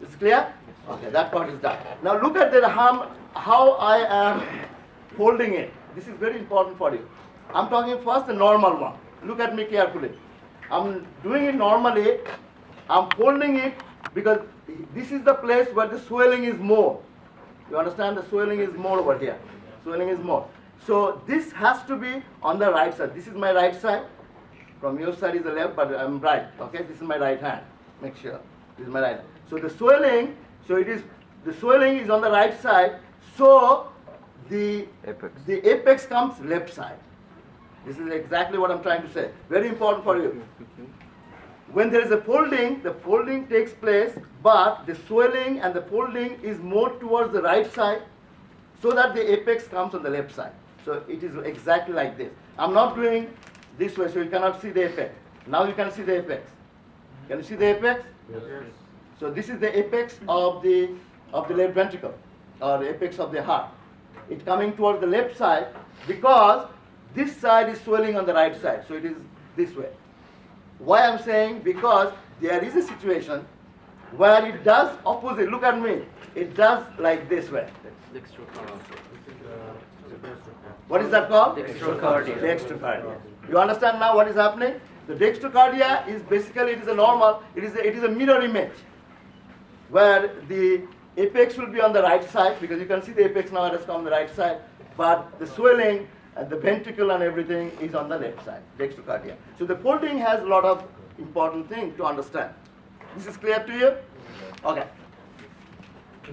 Is it clear? Okay, that part is done. Now look at the how I am folding it. This is very important for you. I'm talking first the normal one. Look at me carefully. I'm doing it normally. I'm folding it because this is the place where the swelling is more. You understand? The swelling is more over here. Swelling is more. So this has to be on the right side. This is my right side. From your side is the left, but I'm right. Okay, this is my right hand. Make sure this is my right hand. So the swelling, the swelling is on the right side. So the apex comes left side. This is exactly what I'm trying to say. Very important for you. When there is a folding, the folding takes place, but the swelling and the folding is more towards the right side, so that the apex comes on the left side. So it is exactly like this. I'm not doing this way, so you cannot see the apex. Now you can see the apex. Can you see the apex? Yes. So this is the apex of the left ventricle, or the apex of the heart. It's coming towards the left side because this side is swelling on the right side. So it is this way. Why I'm saying? Because there is a situation where it does opposite. Look at me. It does like this way. What is that called? Dextrocardia. Dextrocardia. You understand now what is happening? The dextrocardia is basically, it is a normal, it is a mirror image where the apex will be on the right side, because you can see the apex now has come on the right side, but the swelling and the ventricle and everything is on the left side, dextrocardia. So the folding has a lot of important things to understand. This is clear to you? Okay.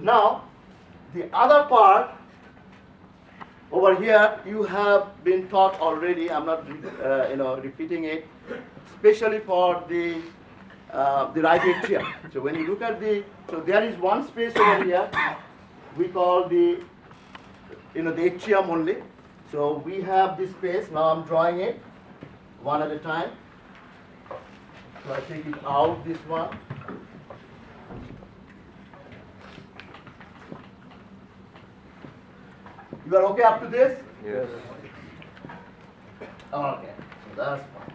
Now, the other part over here, you have been taught already. I'm not, repeating it, especially for the right atrium. So when you look at so there is one space over here. We call the atrium only. So we have this space. Now I'm drawing it one at a time. So I take it out, this one. You are okay up to this? Yes. Okay, so that's fine.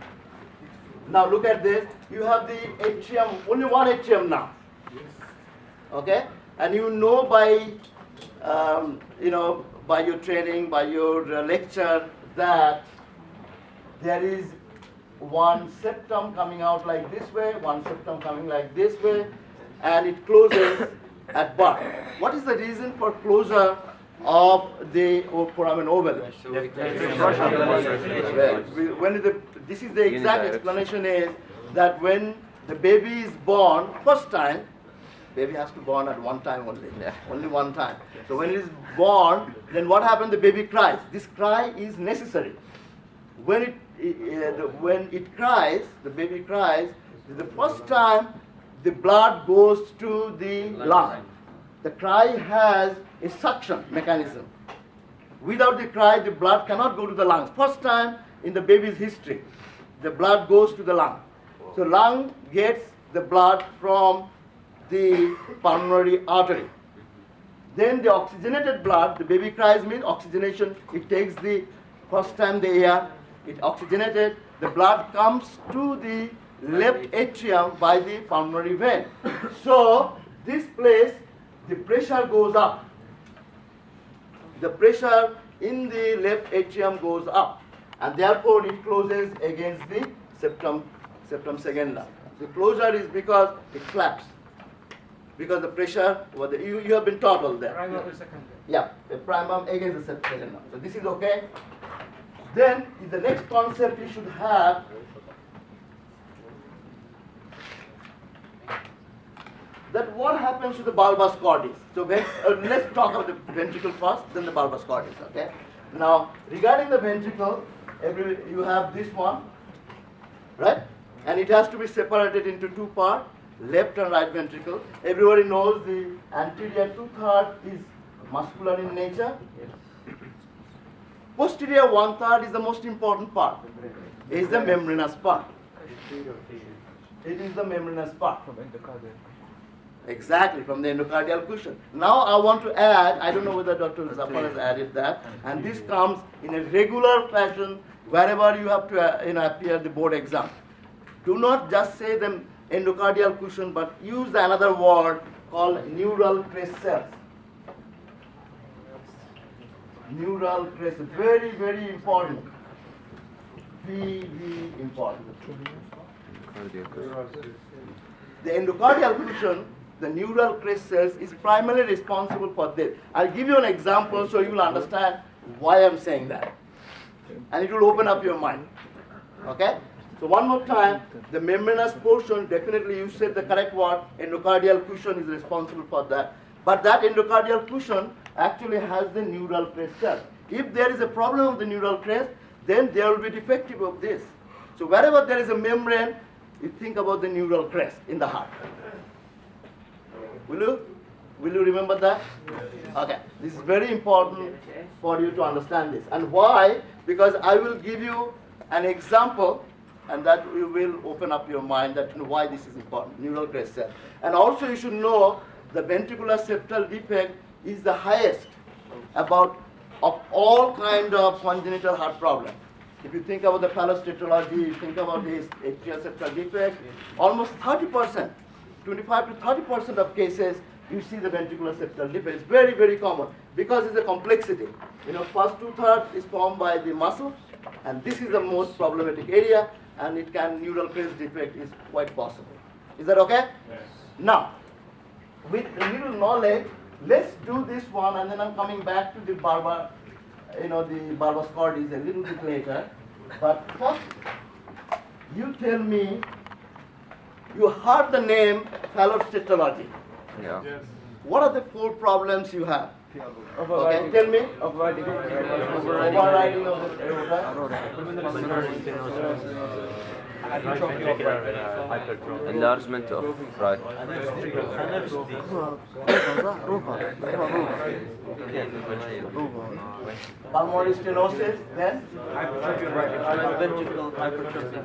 Now look at this. You have the atrium, only one atrium now. Okay, and you know by your training, by your lecture, that there is one septum coming out like this way, one septum coming like this way, and it closes at birth. What is the reason for closure of the foramen ovale? This is the exact explanation is that when the baby is born, first time, baby has to born at one time only, only one time. So when it is born, then what happens? The baby cries. This cry is necessary. When it cries, the baby cries, the first time the blood goes to the lung. The cry has a suction mechanism. Without the cry, the blood cannot go to the lungs. First time in the baby's history, the blood goes to the lung. So lung gets the blood from the pulmonary artery. Then the oxygenated blood, the baby cries means oxygenation. It takes the first time the air, it oxygenated, the blood comes to the left atrium by the pulmonary vein. So this place, the pressure goes up. The pressure in the left atrium goes up, and therefore it closes against the septum secunda. The closure is because it flaps. Because the pressure, you have been taught all that. Primum and secondum. Yeah, the primum against the secondum. So this is okay. Then the next concept you should have that what happens to the bulbus cordis. So let's talk about the ventricle first, then the bulbus cordis. Okay. Now regarding the ventricle, you have this one, right? And it has to be separated into two parts. Left and right ventricle. Everybody knows the anterior 2/3 is muscular in nature. Posterior 1/3 is the most important part. It is the membranous part. It is the membranous part. Exactly, from the endocardial cushion. Now I want to add, I don't know whether Dr. Zafar has added that, and this comes in a regular fashion wherever you have to appear the board exam. Do not just say the endocardial cushion, but use the another word called neural crest cells. Neural crest, very, very important. Very important. The endocardial cushion, the neural crest cells, is primarily responsible for this. I'll give you an example so you will understand why I'm saying that. And it will open up your mind. Okay? So one more time, the membranous portion, definitely you said the correct word, endocardial cushion is responsible for that. But that endocardial cushion actually has the neural crest cell. If there is a problem of the neural crest, then there will be defective of this. So wherever there is a membrane, you think about the neural crest in the heart. Will you remember that? Okay. This is very important for you to understand this. And why? Because I will give you an example, and that will open up your mind that why this is important, neural crest cell. And also you should know the ventricular septal defect is the highest of all kind of congenital heart problems. If you think about the phallostatology, you think about this atrial septal defect, almost 30%, 25 to 30% of cases, you see the ventricular septal defect. It's very, very common because it's a complexity. First 2/3 is formed by the muscles, and this is the most problematic area, and neural crest defect is quite possible. Is that okay? Yes. Now, with a little knowledge, let's do this one, and then I'm coming back to the Barber, the Barber's Cordis a little bit later. But first, you tell me, you heard the name phallostatology. Yeah. Yes. What are the 4 problems you have? Okay, tell me. Overriding of the aorta. Enlargement of right. Pulmonary stenosis, then? Right ventricular hypertrophy.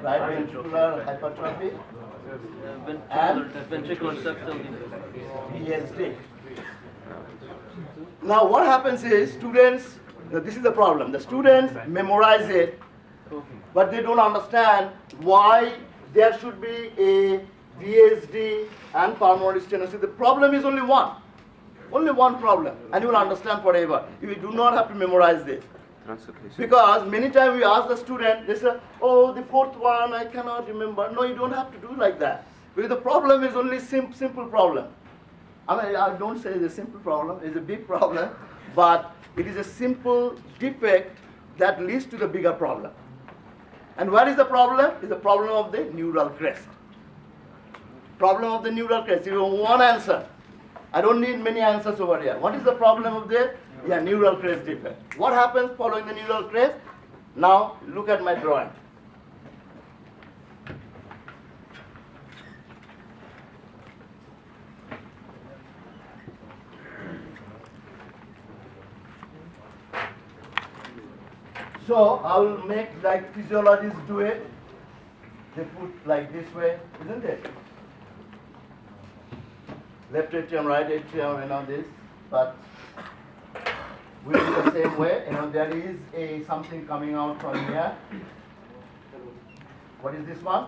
Right ventricular hypertrophy. Ventricular septal defect. VSD. Now what happens is students, this is the problem, the students memorize it, but they don't understand why there should be a VSD and pulmonary stenosis. The problem is only one problem, and you will understand forever. You do not have to memorize this. Because many times we ask the student, they say, oh, the 4th one, I cannot remember. No, you don't have to do like that. Because the problem is only simple problem. I don't say it's a simple problem, it's a big problem, but it is a simple defect that leads to the bigger problem. And what is the problem? It's the problem of the neural crest. Problem of the neural crest. You have one answer. I don't need many answers over here. What is the problem of this? Yeah, neural crest defect. What happens following the neural crest? Now, look at my drawing. So, I will make like physiologists do it. They put like this way, isn't it? Left atrium, right atrium, this. But we do the same way. There is something coming out from here. What is this one?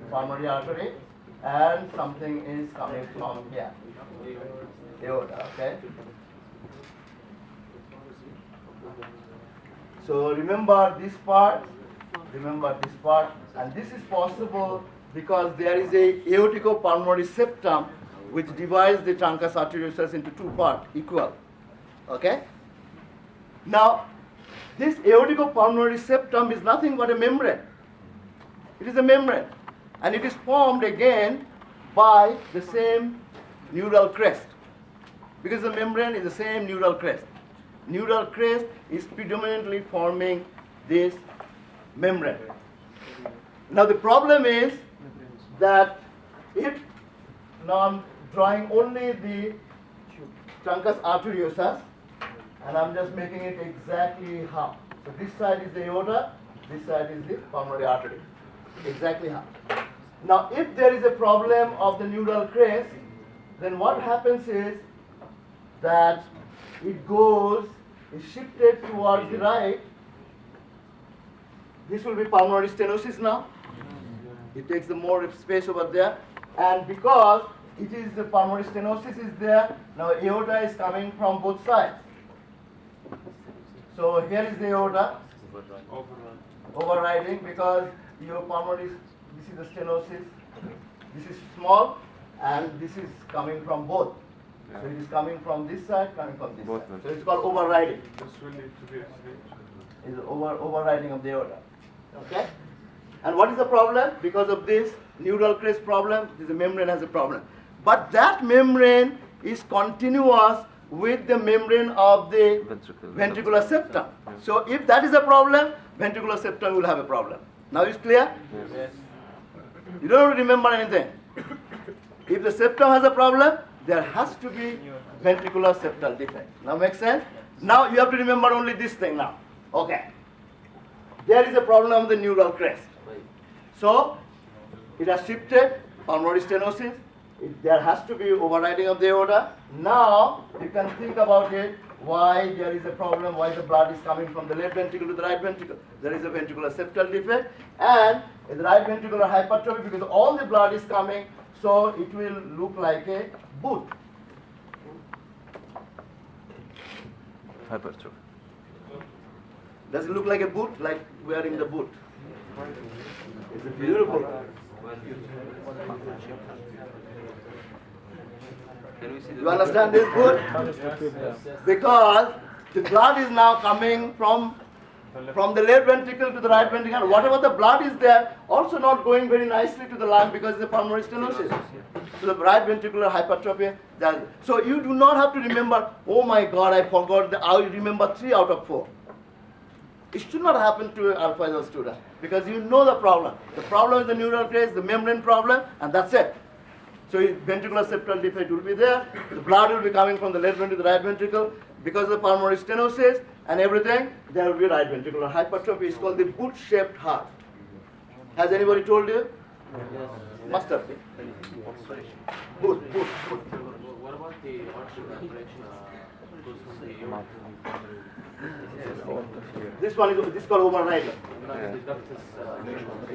Pulmonary artery. And something is coming from here. Aorta, okay? So remember this part, and this is possible because there is a aorticopulmonary septum which divides the truncus arteriosus into 2 parts, equal. Okay? Now, this aorticopulmonary septum is nothing but a membrane. It is a membrane, and it is formed again by the same neural crest, because the membrane is the same neural crest. Neural crest is predominantly forming this membrane. Now the problem is that if now I'm drawing only the truncus arteriosus, and I'm just making it exactly half. So this side is the aorta, this side is the pulmonary artery. Exactly half. Now if there is a problem of the neural crest, then what happens is that it is shifted towards the right. This will be pulmonary stenosis now. It takes the more space over there. And because it is the pulmonary stenosis is there. Now aorta is coming from both sides. So here is the aorta overriding because your pulmonary, this is the stenosis. This is small and this is coming from both. So it is coming from this side, coming from this side. So it's called overriding. This will need to be explained. Is overriding of the aorta. Okay? And what is the problem? Because of this neural crest problem, the membrane has a problem. But that membrane is continuous with the membrane of the ventricular septum. So if that is a problem, ventricular septum will have a problem. Now it's clear? Yes. You don't have to remember anything. If the septum has a problem, there has to be ventricular septal defect. Now makes sense? Now you have to remember only this thing now. Okay. There is a problem of the neural crest. So it has shifted, pulmonary stenosis. There has to be overriding of the aorta. Now you can think about it, why there is a problem, why the blood is coming from the left ventricle to the right ventricle. There is a ventricular septal defect and the right ventricular hypertrophy because all the blood is coming, so it will look like a boot. Hypertrophy. Does it look like a boot, like wearing the boot? It's beautiful. Can we see the You understand this boot? Because the blood is now coming from the left ventricle to the right ventricle. And whatever the blood is there, also not going very nicely to the lung because it's a pulmonary stenosis. So the right ventricular hypertrophy. So you do not have to remember, oh my God, I forgot. I remember 3 out of 4. It should not happen to an alpha student because you know the problem. The problem is the neural crest, the membrane problem, and that's it. So ventricular septal defect will be there. The blood will be coming from the left ventricle to the right ventricle. Because of the pulmonary stenosis and everything, there will be right ventricular hypertrophy. It's called the boot-shaped heart. Has anybody told you? Yes. Must have been. Boot. What about the arterial direction? This one is called overrider.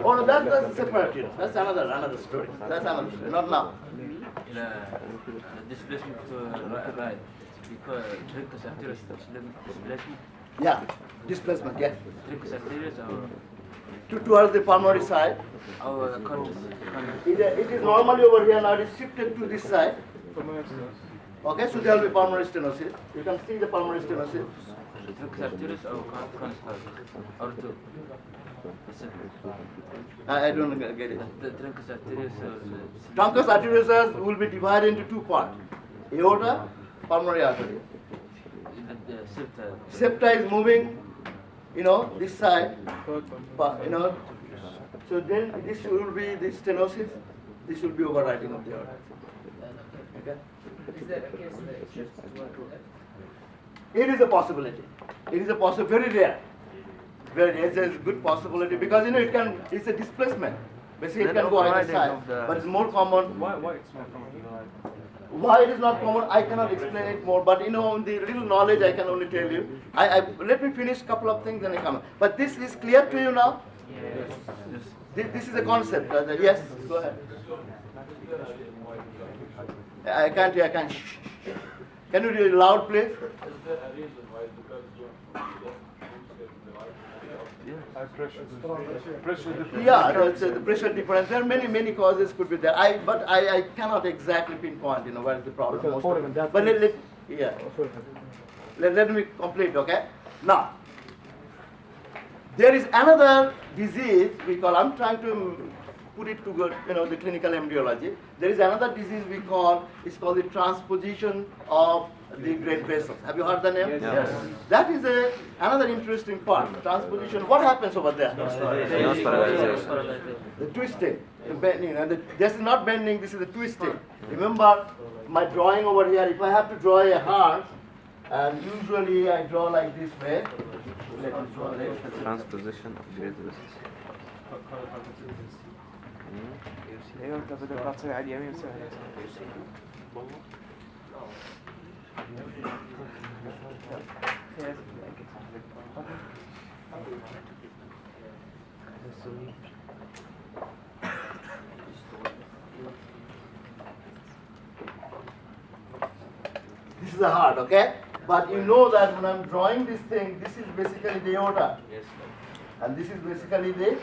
Oh no, that's separate. You know. That's another story. That's another story. Not now. The displacement to right. Because trincus arterius displacement. Yeah, displacement. Yes. Trincus arterius or Towards the pulmonary side. our conscious. It is normally over here now. It is shifted to this side. Okay, so there will be pulmonary stenosis. You can see the pulmonary stenosis. Trincus arterius or conscious or two. I don't get it. The trincus arterius or Truncus arteriosus will be divided into 2 parts. Aorta, pulmonary artery. the septa. Septa is moving, this side, So then this will be the stenosis. This will be overriding of the aorta. Okay? Is that a case that it shifts to one to left? It is a possibility. It is a possibility, very rare. It's a good possibility because it's a displacement. Basically, it can go either side, but it's more common. Why it's not common? Why it is not common, I cannot explain it more. But the little knowledge I can only tell you. Let me finish a couple of things, then I come. But this is clear to you now. Yes. This is a concept. Yes, go ahead. I can't hear. Shh. Can you do it loud, please? Is there a reason why? High pressure difference. Yeah, the pressure difference. There are many causes could be there. But I cannot exactly pinpoint, where is the problem. But let me complete, okay? Now, there is another disease I'm trying to put it to the clinical embryology. There is another disease it's called the transposition of the great vessels. Have you heard the name? Yes. That is another interesting part. Transposition. What happens over there? The twisting, the bending. This is not bending. This is the twisting. Remember my drawing over here. If I have to draw a heart, and usually I draw like this way. Let me draw this. Transposition of great vessels. ايوه انت بدل تعطيه على اليمين سهل the heart, okay? But you know that when I'm drawing this thing, this is basically the aorta. Yes. And this is basically the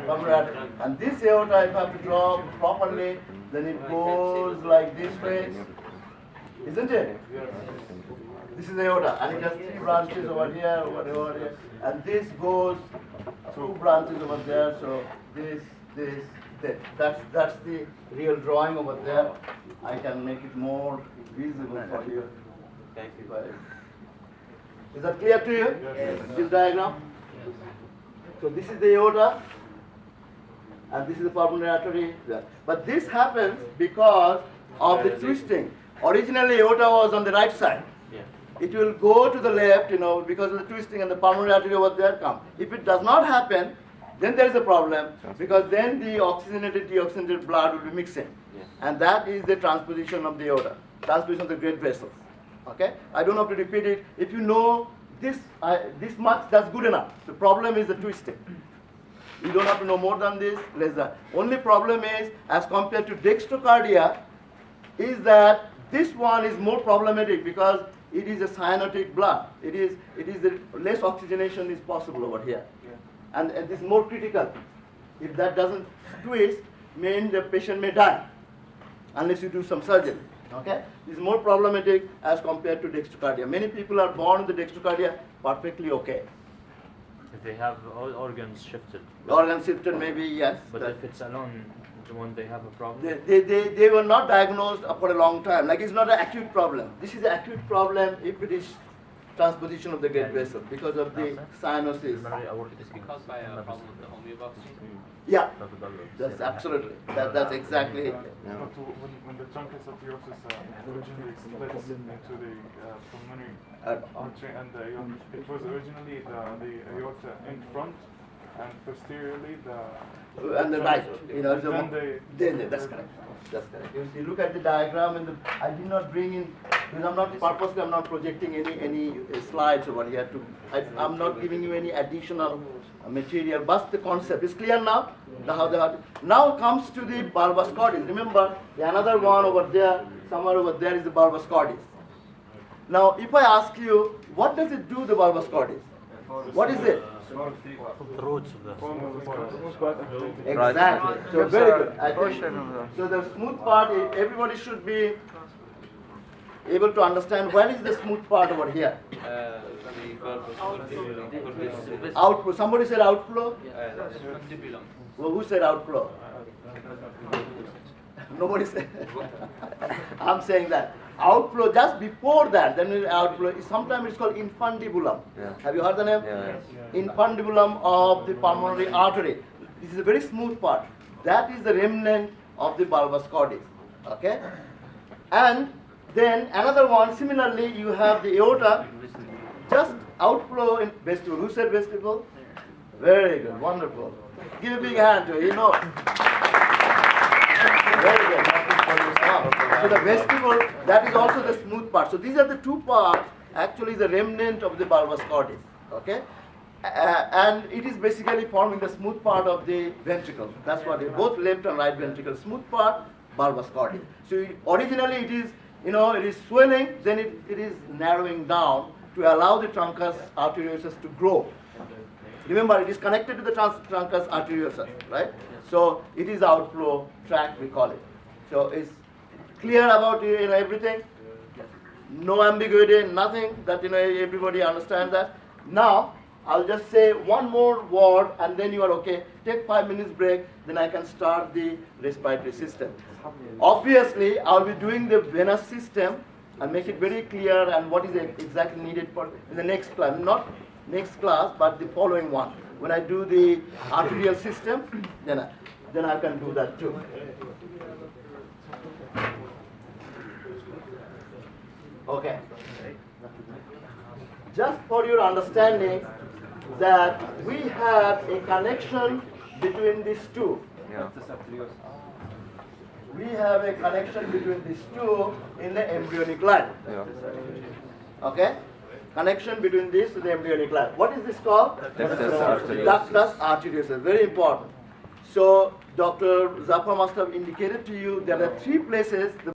pulmonary artery. And this aorta, if I have to draw properly, then it goes like this way, isn't it? This is the aorta, and it has 3 branches over here, over here, and this goes 2 branches over there. So this. That's the real drawing over there. I can make it more visible for you. Thank you. Is that clear to you? Yes. This diagram? So this is the aorta, and this is the pulmonary artery. But this happens because of the twisting. Originally, aorta was on the right side. Yeah. It will go to the left, because of the twisting, and the pulmonary artery over there come. If it does not happen, then there is a problem, because then the oxygenated, deoxygenated blood will be mixing. Yeah. And that is the transposition of the aorta, transposition of the great vessels. Okay? I don't have to repeat it. If you know this much, that's good enough. The problem is the twisting. You don't have to know more than this, less than. Only problem is, as compared to dextrocardia, is that this one is more problematic because it is a cyanotic blood. It is the less oxygenation is possible over here. And this is more critical. If that doesn't twist, mean the patient may die unless you do some surgery. Okay? This is more problematic as compared to dextrocardia. Many people are born with the dextrocardia perfectly okay. If they have all organs shifted. Organ shifted, maybe, yes. But if it's alone, when they have a problem. They were not diagnosed for a long time. Like, it's not an acute problem. This is an acute problem if it is transposition of the great vessel because of the cyanosis. It's caused by a problem with the homeobox. Yeah, that's absolutely. That's exactly it. But when the truncus arteriosus originally splits into the pulmonary artery and the aorta, it was originally the aorta in front and posteriorly And the right, then that's correct. That's correct. If you look at the diagram, I did not bring in, because I'm not projecting any slides over here. I'm not giving you any additional material, but the concept is clear now. Now comes to the bulbus cordis. Remember, the another one over there, somewhere over there is the bulbus cordis. Now, if I ask you, what does it do, the bulbus cordis? What is it? The roots of the. Exactly. So very good. So the smooth part, everybody should be able to understand where is the smooth part over here. Outflow. Somebody said outflow? Well, who said outflow? Nobody said. I'm saying that. Outflow, just before that, then outflow, sometimes it's called infundibulum. Yeah. Have you heard the name? Yeah. Infundibulum of the pulmonary artery. This is a very smooth part. That is the remnant of the bulbus cordis. Okay? And then another one, similarly, you have the aorta, just outflow in vestibule. Who said vestibule? Very good, wonderful. Give a big hand to it, you know. Very good. So the vestibule, that is also the smooth part. So these are the two parts, actually the remnant of the bulbus cordis. Okay? And it is basically forming the smooth part of the ventricle. That's what it is, both left and right ventricle. Smooth part, bulbus cordis. So originally it is, it is swelling, then it is narrowing down to allow the truncus arteriosus to grow. Remember, it is connected to the truncus arteriosus, right? So it is outflow tract, we call it. So it's clear about everything. No ambiguity, nothing. That everybody understands that. Now I'll just say one more word, and then you are okay. Take 5 minutes break, then I can start the respiratory system. Obviously, I'll be doing the venous system and make it very clear and what is exactly needed for in the next class. Not next class, but the following one. When I do the arterial system, then I can do that too. Okay. Just for your understanding that we have a connection between these two. Yeah. We have a connection between these two in the embryonic line. Yeah. Okay? Connection between this to the embryonic line. What is this called? Ductus arteriosus. Very important. So Dr. Zafar must have indicated to you there are 3 places.